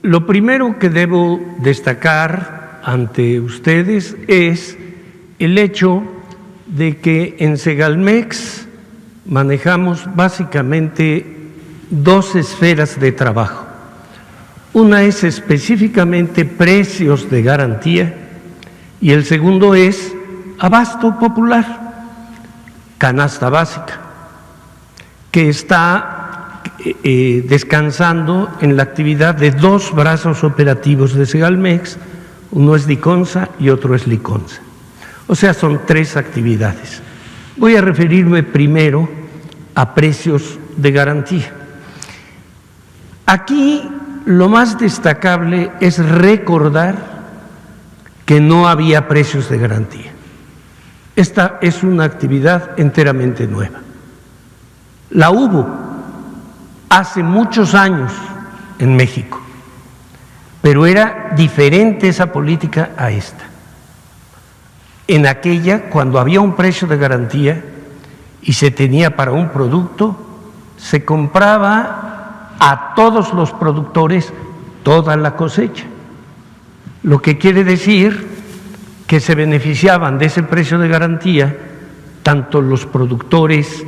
Lo primero que debo destacar ante ustedes es el hecho de que en Segalmex manejamos básicamente dos esferas de trabajo. Una es específicamente precios de garantía y el segundo es abasto popular, canasta básica, que está descansando en la actividad de dos brazos operativos de Segalmex, uno es Diconsa y otro es Liconsa. O sea, son tres actividades. Voy a referirme primero a precios de garantía. Aquí lo más destacable es recordar que no había precios de garantía. Esta es una actividad enteramente nueva. La hubo hace muchos años en México, pero era diferente esa política a esta. En aquella, cuando había un precio de garantía y se tenía para un producto, se compraba a todos los productores toda la cosecha, lo que quiere decir que se beneficiaban de ese precio de garantía tanto los productores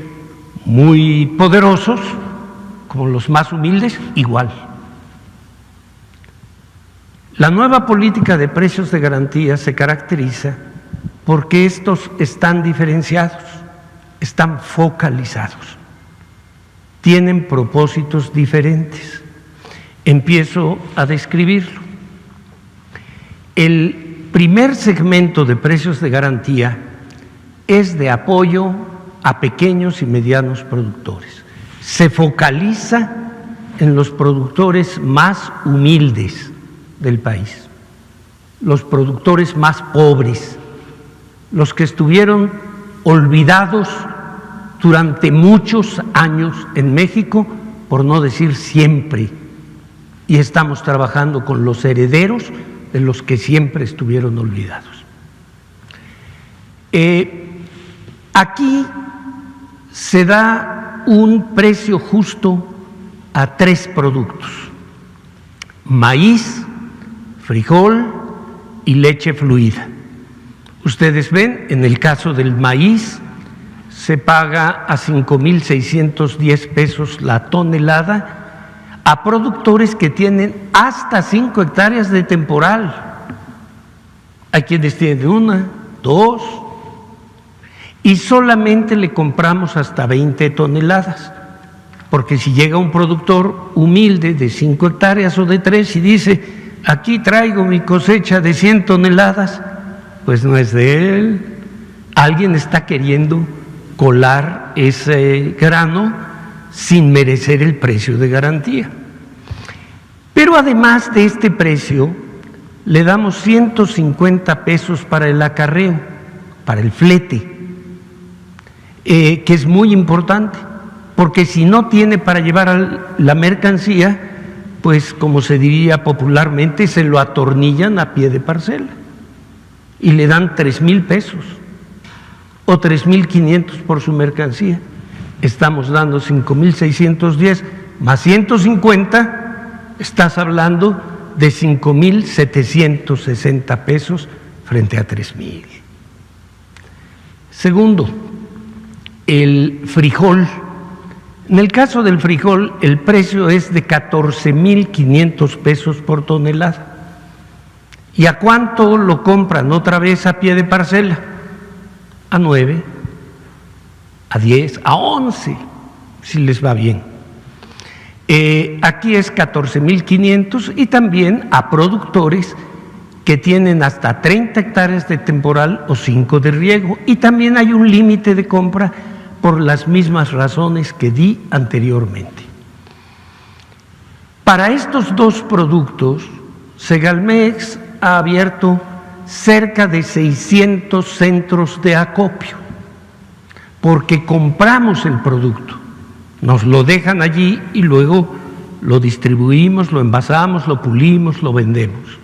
muy poderosos como los más humildes igual. La nueva política de precios de garantía se caracteriza porque estos están diferenciados, están focalizados, tienen propósitos diferentes. Empiezo a describirlo. El primer segmento de precios de garantía es de apoyo a pequeños y medianos productores. Se focaliza en los productores más humildes del país, los productores más pobres, los que estuvieron olvidados durante muchos años en México, por no decir siempre, y estamos trabajando con los herederos de los que siempre estuvieron olvidados. Aquí se da un precio justo a tres productos: maíz, frijol y leche fluida. Ustedes ven, en el caso del maíz, se paga a 5,610 pesos la tonelada a productores que tienen hasta 5 hectáreas de temporal. Hay quienes tienen 1, 2, y solamente le compramos hasta 20 toneladas, porque si llega un productor humilde de 5 hectáreas o de 3 y dice, aquí traigo mi cosecha de 100 toneladas, pues no es de él. Alguien está queriendo colar ese grano sin merecer el precio de garantía. Pero además de este precio, le damos 150 pesos para el acarreo, para el flete, que es muy importante, porque si no tiene para llevar la mercancía, pues como se diría popularmente, se lo atornillan a pie de parcela y le dan 3,000 pesos o 3,500 por su mercancía. Estamos dando 5,610 más 150, estás hablando de 5,760 pesos frente a 3,000. Segundo, el frijol. En el caso del frijol, el precio es de 14,500 pesos por tonelada. ¿Y a cuánto lo compran otra vez a pie de parcela? A 9, a 10, a 11, si les va bien. Aquí es 14,500 y también a productores que tienen hasta 30 hectáreas de temporal o 5 de riego. Y también hay un límite de compra por las mismas razones que di anteriormente. Para estos dos productos, Segalmex ha abierto cerca de 600 centros de acopio, porque compramos el producto, nos lo dejan allí y luego lo distribuimos, lo envasamos, lo pulimos, lo vendemos.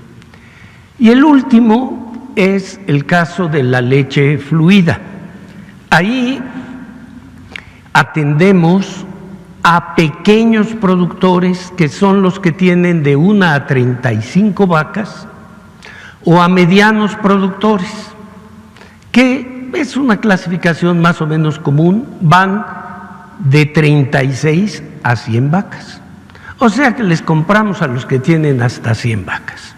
Y el último es el caso de la leche fluida. Ahí atendemos a pequeños productores, que son los que tienen de 1 a 35 vacas, o a medianos productores, que es una clasificación más o menos común, van de 36 a 100 vacas. O sea que les compramos a los que tienen hasta 100 vacas.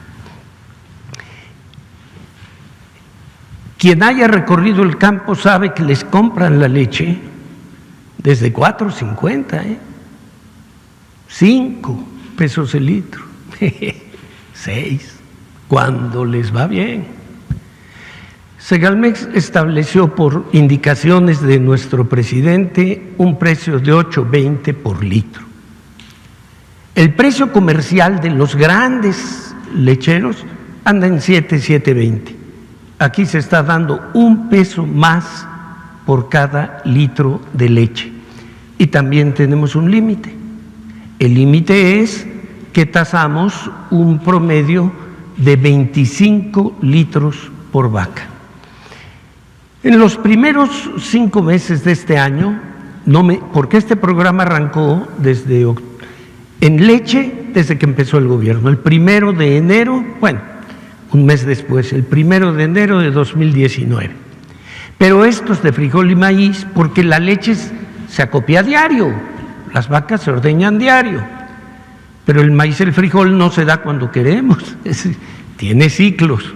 Quien haya recorrido el campo sabe que les compran la leche desde 4.50, 5 pesos el litro, 6, cuando les va bien. Segalmex estableció, por indicaciones de nuestro presidente, un precio de 8.20 por litro. El precio comercial de los grandes lecheros anda en 7.20. Aquí se está dando 1 peso más por cada litro de leche. Y también tenemos un límite. El límite es que tasamos un promedio de 25 litros por vaca. En los primeros 5 meses de este año, porque este programa arrancó en leche desde que empezó el gobierno, el 1 de enero, un mes después, el 1 de enero de 2019. Pero esto es de frijol y maíz, porque la leche se acopia diario, las vacas se ordeñan diario, pero el maíz y el frijol no se da cuando queremos, tiene ciclos.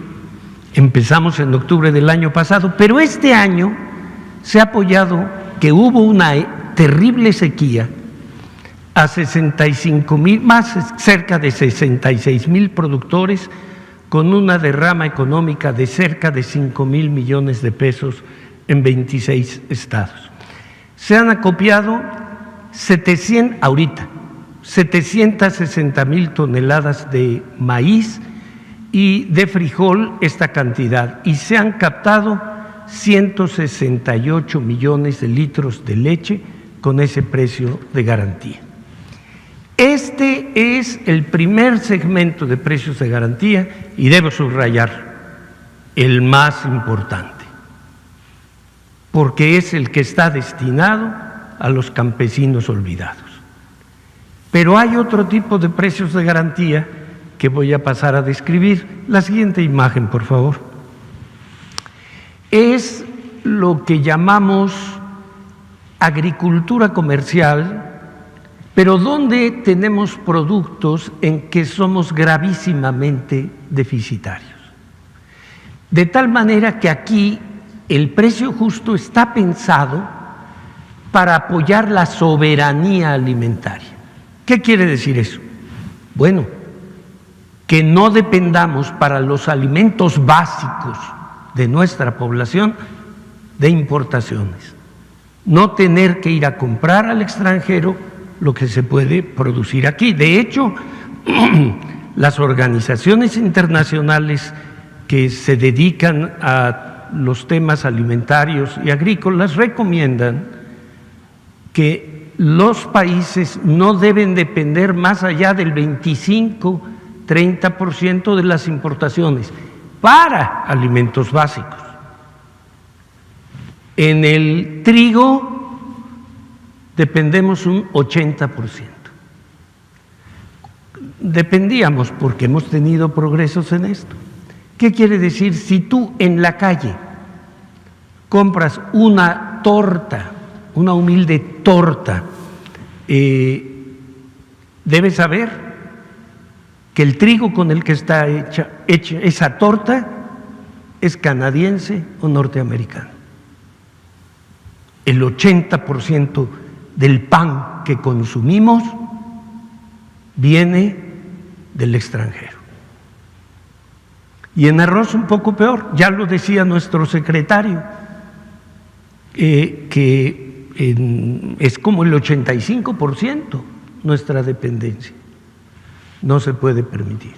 Empezamos en octubre del año pasado, pero este año se ha apoyado que hubo una terrible sequía a 65,000, cerca de 66,000 productores, con una derrama económica de cerca de 5,000 millones de pesos en 26 estados. Se han acopiado 760,000 toneladas de maíz y de frijol esta cantidad, y se han captado 168 millones de litros de leche con ese precio de garantía. Este es el primer segmento de precios de garantía, y debo subrayar, el más importante, porque es el que está destinado a los campesinos olvidados. Pero hay otro tipo de precios de garantía que voy a pasar a describir. La siguiente imagen, por favor. Es lo que llamamos agricultura comercial, pero donde tenemos productos en que somos gravísimamente deficitarios. De tal manera que aquí el precio justo está pensado para apoyar la soberanía alimentaria. ¿Qué quiere decir eso? Bueno, que no dependamos para los alimentos básicos de nuestra población de importaciones, no tener que ir a comprar al extranjero lo que se puede producir aquí. De hecho, las organizaciones internacionales que se dedican a los temas alimentarios y agrícolas recomiendan que los países no deben depender más allá del 25-30% de las importaciones para alimentos básicos. En el trigo dependemos un 80%. Dependíamos porque hemos tenido progresos en esto. ¿Qué quiere decir? Si tú en la calle compras una torta, una humilde torta, debes saber que el trigo con el que está hecha esa torta es canadiense o norteamericano. El 80% del pan que consumimos viene del extranjero. Y en arroz un poco peor, ya lo decía nuestro secretario, que es como el 85% nuestra dependencia. No se puede permitir.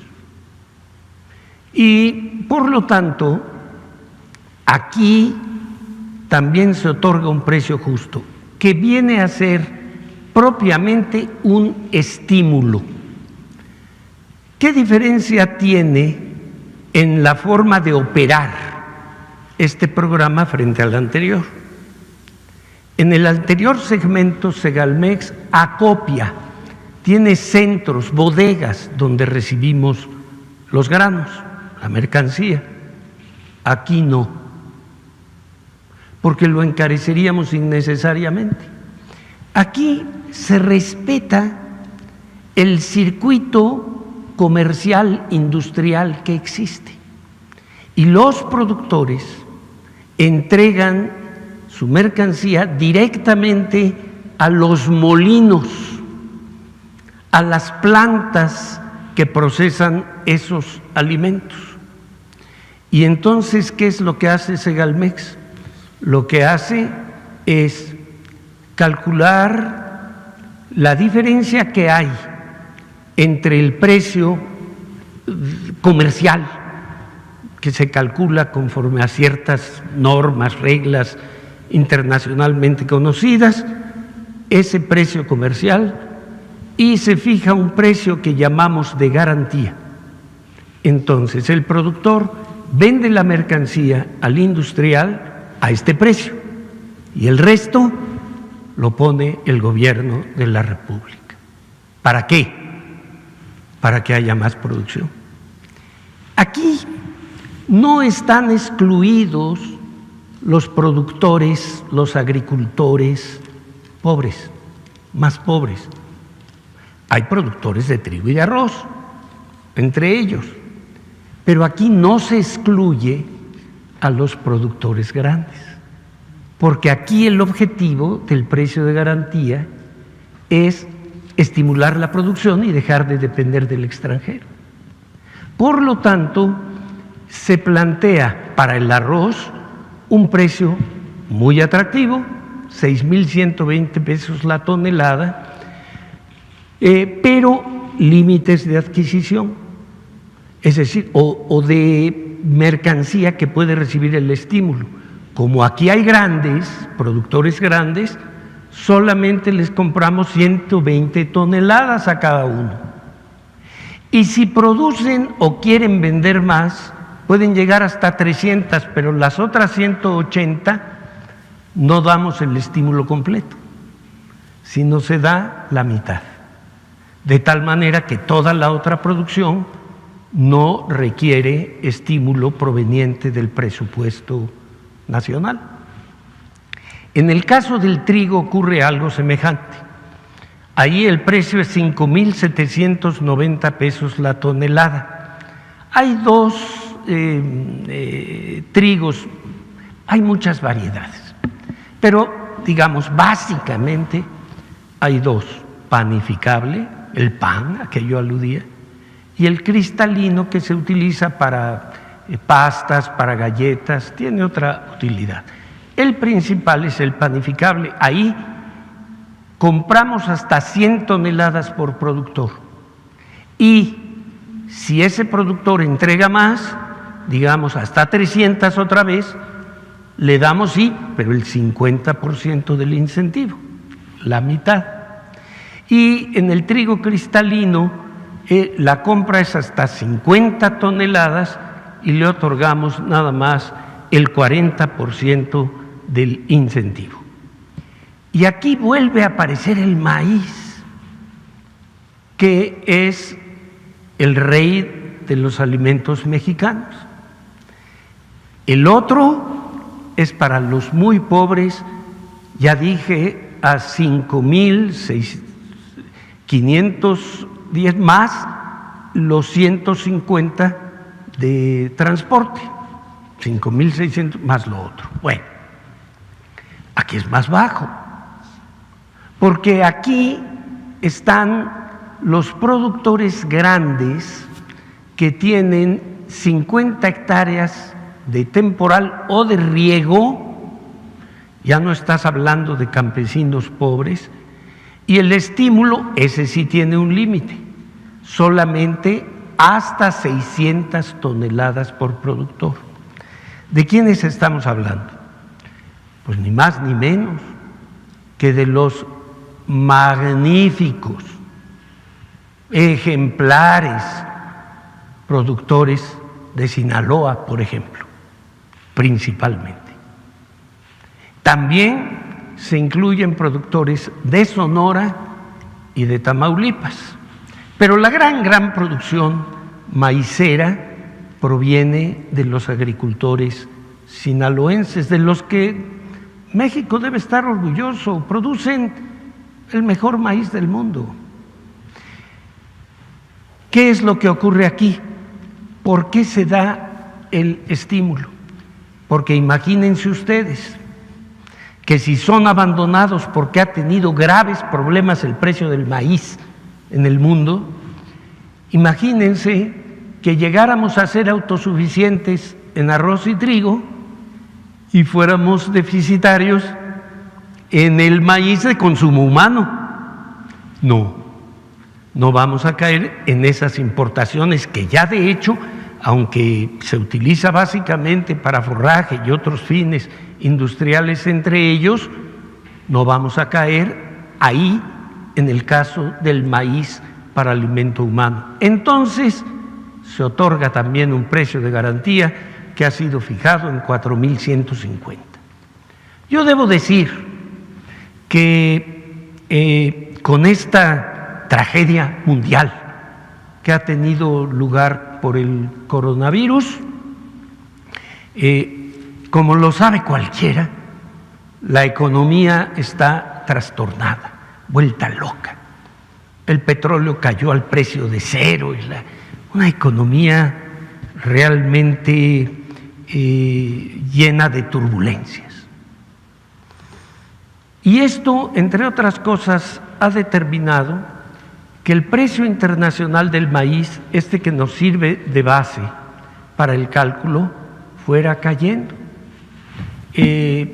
Y por lo tanto, aquí también se otorga un precio justo, que viene a ser propiamente un estímulo. ¿Qué diferencia tiene en la forma de operar este programa frente al anterior? En el anterior segmento, Segalmex acopia, tiene centros, bodegas donde recibimos los granos, la mercancía. Aquí no, porque lo encareceríamos innecesariamente. Aquí se respeta el circuito comercial industrial que existe y los productores entregan su mercancía directamente a los molinos, a las plantas que procesan esos alimentos. Y entonces, ¿qué es lo que hace Segalmex? Lo que hace es calcular la diferencia que hay entre el precio comercial, que se calcula conforme a ciertas normas, reglas internacionalmente conocidas, ese precio comercial, y se fija un precio que llamamos de garantía. Entonces, el productor vende la mercancía al industrial a este precio y el resto lo pone el gobierno de la República. ¿Para qué? Para que haya más producción. Aquí no están excluidos los productores, los agricultores pobres, más pobres. Hay productores de trigo y de arroz, entre ellos, pero aquí no se excluye a los productores grandes, porque aquí el objetivo del precio de garantía es estimular la producción y dejar de depender del extranjero. Por lo tanto, se plantea para el arroz un precio muy atractivo, 6,120 pesos la tonelada, pero límites de adquisición, es decir, o de mercancía que puede recibir el estímulo. Como aquí hay grandes, productores grandes, solamente les compramos 120 toneladas a cada uno. Y si producen o quieren vender más, pueden llegar hasta 300, pero las otras 180 no damos el estímulo completo, sino se da la mitad. De tal manera que toda la otra producción no requiere estímulo proveniente del presupuesto nacional. En el caso del trigo ocurre algo semejante. Ahí el precio es 5,790 pesos la tonelada. Hay dos trigos, hay muchas variedades, pero digamos básicamente hay dos: panificable, el pan a que yo aludía, y el cristalino, que se utiliza para pastas, para galletas, tiene otra utilidad. El principal es el panificable. Ahí compramos hasta 100 toneladas por productor, y si ese productor entrega más, digamos hasta 300 otra vez, le damos sí, pero el 50% del incentivo, la mitad. Y en el trigo cristalino la compra es hasta 50 toneladas y le otorgamos nada más el 40% del incentivo. Y aquí vuelve a aparecer el maíz, que es el rey de los alimentos mexicanos. El otro es para los muy pobres, ya dije, a 5,510 más los 150 de transporte, 5,600 más lo otro. Bueno, aquí es más bajo, porque aquí están los productores grandes que tienen 50 hectáreas de temporal o de riego, ya no estás hablando de campesinos pobres, y el estímulo, ese sí tiene un límite, solamente hasta 600 toneladas por productor. ¿De quiénes estamos hablando? Pues ni más ni menos que de los magníficos, ejemplares productores de Sinaloa, por ejemplo, principalmente. También se incluyen productores de Sonora y de Tamaulipas. Pero la gran producción maicera proviene de los agricultores sinaloenses, de los que México debe estar orgulloso. Producen el mejor maíz del mundo. ¿Qué es lo que ocurre aquí? ¿Por qué se da el estímulo? Porque imagínense ustedes que si son abandonados porque ha tenido graves problemas el precio del maíz en el mundo, imagínense que llegáramos a ser autosuficientes en arroz y trigo y fuéramos deficitarios en el maíz de consumo humano. No vamos a caer en esas importaciones que ya de hecho, aunque se utiliza básicamente para forraje y otros fines industriales entre ellos, no vamos a caer ahí en el caso del maíz para alimento humano. Entonces, se otorga también un precio de garantía que ha sido fijado en 4,150. Yo debo decir que con esta tragedia mundial que ha tenido lugar por el coronavirus, como lo sabe cualquiera, la economía está trastornada, vuelta loca. El petróleo cayó al precio de cero, una economía realmente llena de turbulencias. Y esto, entre otras cosas, ha determinado que el precio internacional del maíz, que nos sirve de base para el cálculo, fuera cayendo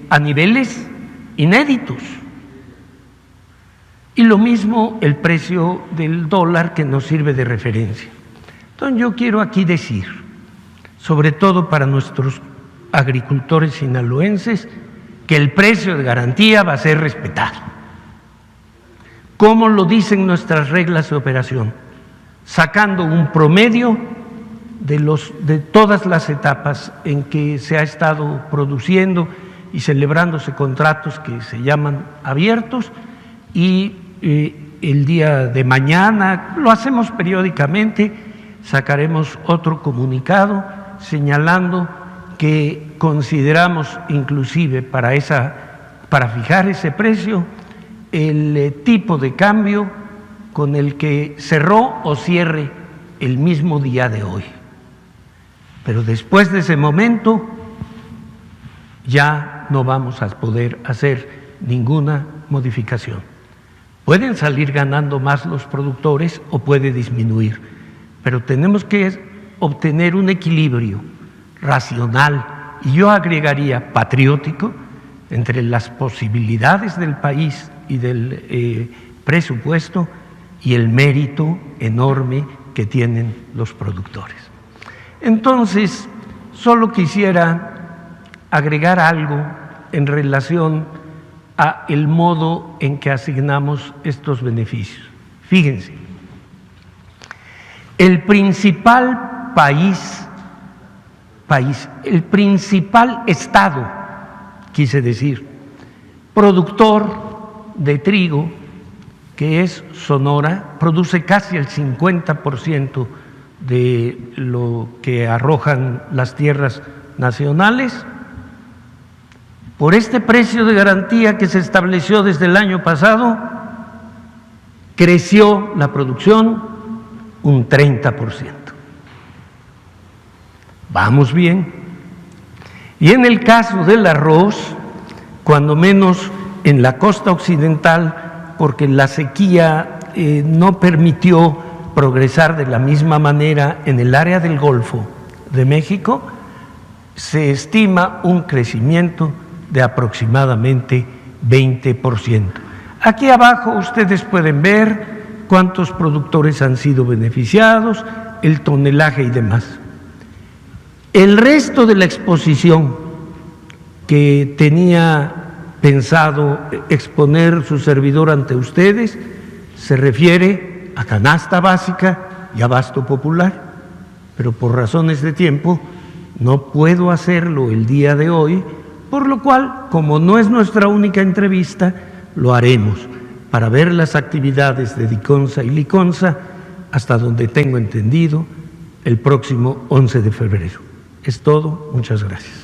a niveles inéditos. Y lo mismo el precio del dólar, que nos sirve de referencia. Entonces yo quiero aquí decir, sobre todo para nuestros agricultores sinaloenses, que el precio de garantía va a ser respetado. ¿Cómo lo dicen nuestras reglas de operación? Sacando un promedio de todas las etapas en que se ha estado produciendo y celebrándose contratos que se llaman abiertos, y el día de mañana, lo hacemos periódicamente, sacaremos otro comunicado señalando que consideramos inclusive para fijar ese precio el tipo de cambio con el que cerró o cierre el mismo día de hoy. Pero después de ese momento ya no vamos a poder hacer ninguna modificación. Pueden salir ganando más los productores o puede disminuir, pero tenemos que obtener un equilibrio racional, y yo agregaría patriótico, entre las posibilidades del país y del presupuesto y el mérito enorme que tienen los productores. Entonces, solo quisiera agregar algo en relación a el modo en que asignamos estos beneficios. Fíjense, el principal el principal estado, quise decir, productor de trigo, que es Sonora, produce casi el 50% de lo que arrojan las tierras nacionales. Por este precio de garantía que se estableció desde el año pasado, creció la producción un 30%. Vamos bien. Y en el caso del arroz, cuando menos en la costa occidental, porque la sequía no permitió progresar de la misma manera en el área del Golfo de México, se estima un crecimiento de aproximadamente 20%. Aquí abajo ustedes pueden ver cuántos productores han sido beneficiados, el tonelaje y demás. El resto de la exposición que tenía pensado exponer su servidor ante ustedes se refiere a canasta básica y abasto popular, pero por razones de tiempo no puedo hacerlo el día de hoy por lo cual, como no es nuestra única entrevista, lo haremos para ver las actividades de Diconsa y Liconsa, hasta donde tengo entendido, el próximo 11 de febrero. Es todo, muchas gracias.